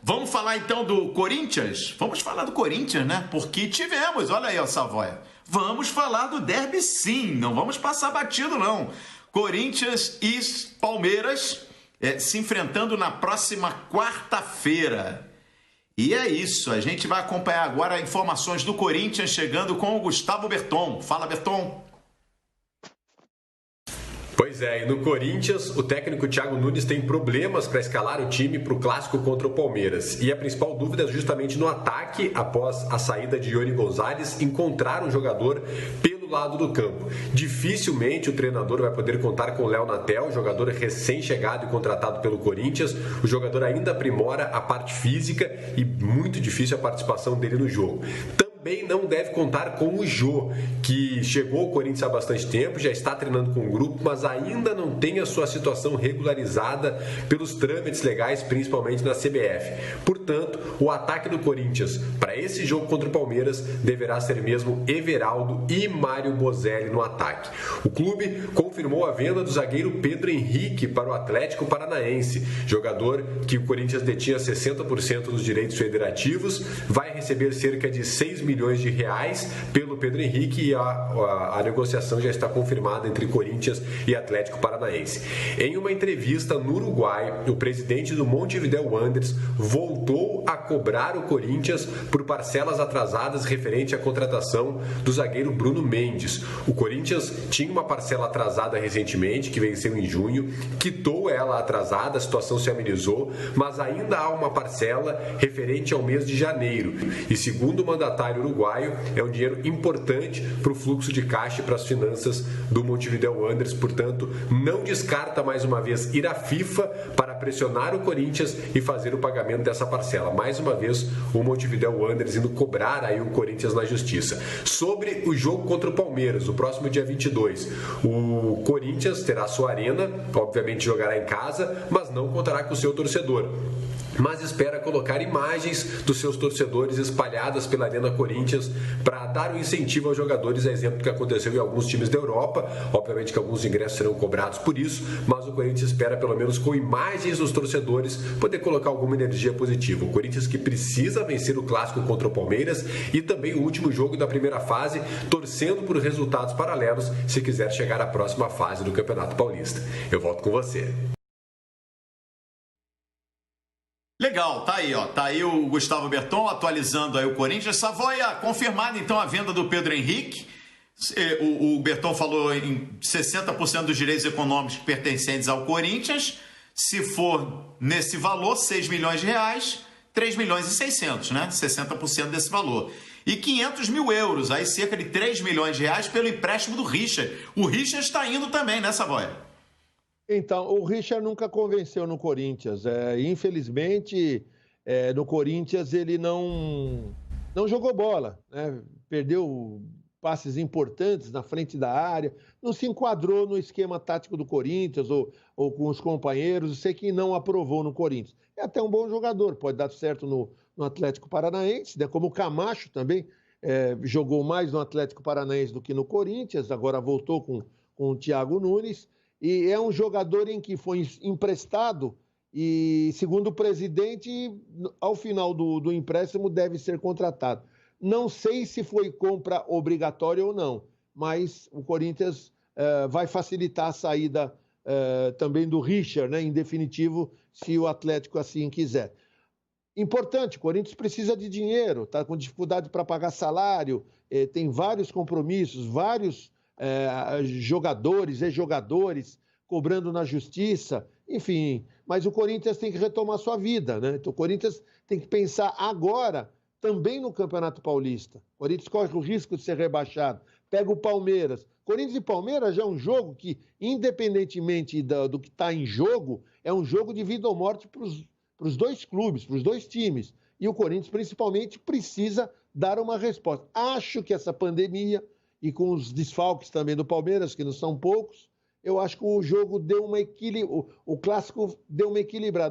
Vamos falar então do Corinthians? Vamos falar do Corinthians, né? Porque tivemos, olha aí, ó, Savoia. Vamos falar do derby sim, não vamos passar batido não. Corinthians e Palmeiras se enfrentando na próxima quarta-feira. E é isso, a gente vai acompanhar agora informações do Corinthians chegando com o Gustavo Berton. Fala, Berton. Pois é, e no Corinthians, o técnico Thiago Nunes tem problemas para escalar o time para o clássico contra o Palmeiras. E a principal dúvida é justamente no ataque, após a saída de Yuri Gonzalez, encontrar um jogador pelo lado do campo. Dificilmente o treinador vai poder contar com o Léo Natel, jogador recém-chegado e contratado pelo Corinthians. O jogador ainda aprimora a parte física e muito difícil a participação dele no jogo. Também não deve contar com o Jô, que chegou ao Corinthians há bastante tempo, já está treinando com o grupo, mas ainda não tem a sua situação regularizada pelos trâmites legais, principalmente na CBF. Portanto, o ataque do Corinthians para esse jogo contra o Palmeiras deverá ser mesmo Everaldo e Mário Bozelli no ataque. O clube confirmou a venda do zagueiro Pedro Henrique para o Atlético Paranaense, jogador que o Corinthians detinha 60% dos direitos federativos, vai receber cerca de 6 milhões de reais pelo Pedro Henrique e a negociação já está confirmada entre Corinthians e Atlético Paranaense. Em uma entrevista no Uruguai, o presidente do Montevideo Wanderers voltou a cobrar o Corinthians por parcelas atrasadas referente à contratação do zagueiro Bruno Mendes. O Corinthians tinha uma parcela atrasada recentemente, que venceu em junho, quitou ela atrasada, a situação se amenizou, mas ainda há uma parcela referente ao mês de janeiro. E segundo o mandatário uruguaio, é um dinheiro importante para o fluxo de caixa e para as finanças do Montevideo Wanderers, portanto, não descarta mais uma vez ir à FIFA para pressionar o Corinthians e fazer o pagamento dessa parcela. Mais uma vez, o Montevideo Wanderers indo cobrar aí o Corinthians na justiça. Sobre o jogo contra o Palmeiras, o próximo dia 22, o Corinthians terá sua arena, obviamente jogará em casa, mas não contará com o seu torcedor. Mas espera colocar imagens dos seus torcedores espalhadas pela Arena Corinthians para dar um incentivo aos jogadores, a exemplo do que aconteceu em alguns times da Europa. Obviamente que alguns ingressos serão cobrados por isso, mas o Corinthians espera, pelo menos com imagens dos torcedores, poder colocar alguma energia positiva. O Corinthians que precisa vencer o clássico contra o Palmeiras e também o último jogo da primeira fase, torcendo por resultados paralelos se quiser chegar à próxima fase do Campeonato Paulista. Eu volto com você. Legal, tá aí, ó. Tá aí o Gustavo Berton atualizando aí o Corinthians. Savoia, confirmada então a venda do Pedro Henrique. O Berton falou em 60% dos direitos econômicos pertencentes ao Corinthians. Se for nesse valor, 6 milhões de reais, 3 milhões e 600, né? 60% desse valor. E 500 mil euros, aí cerca de 3 milhões de reais pelo empréstimo do Richard. O Richard está indo também, né, Savoia? Então, o Richard nunca convenceu no Corinthians. Infelizmente, no Corinthians ele não jogou bola, né? Perdeu passes importantes na frente da área, não se enquadrou no esquema tático do Corinthians ou com os companheiros. Eu sei que não aprovou no Corinthians. É até um bom jogador, pode dar certo no Atlético Paranaense, né? Como o Camacho também jogou mais no Atlético Paranaense do que no Corinthians, agora voltou com o Thiago Nunes. E é um jogador em que foi emprestado e, segundo o presidente, ao final do empréstimo deve ser contratado. Não sei se foi compra obrigatória ou não, mas o Corinthians vai facilitar a saída também do Richard, né, em definitivo, se o Atlético assim quiser. Importante, o Corinthians precisa de dinheiro, está com dificuldade para pagar salário, tem vários compromissos, vários jogadores, ex-jogadores, cobrando na justiça, enfim, mas o Corinthians tem que retomar sua vida, né? Então o Corinthians tem que pensar agora também no Campeonato Paulista. O Corinthians corre o risco de ser rebaixado. Pega o Palmeiras. Corinthians e Palmeiras já é um jogo que, independentemente do que está em jogo, é um jogo de vida ou morte para os dois clubes, para os dois times. E o Corinthians, principalmente, precisa dar uma resposta. Acho que essa pandemia e com os desfalques também do Palmeiras, que não são poucos, eu acho que o jogo deu uma o clássico deu uma equilibrada.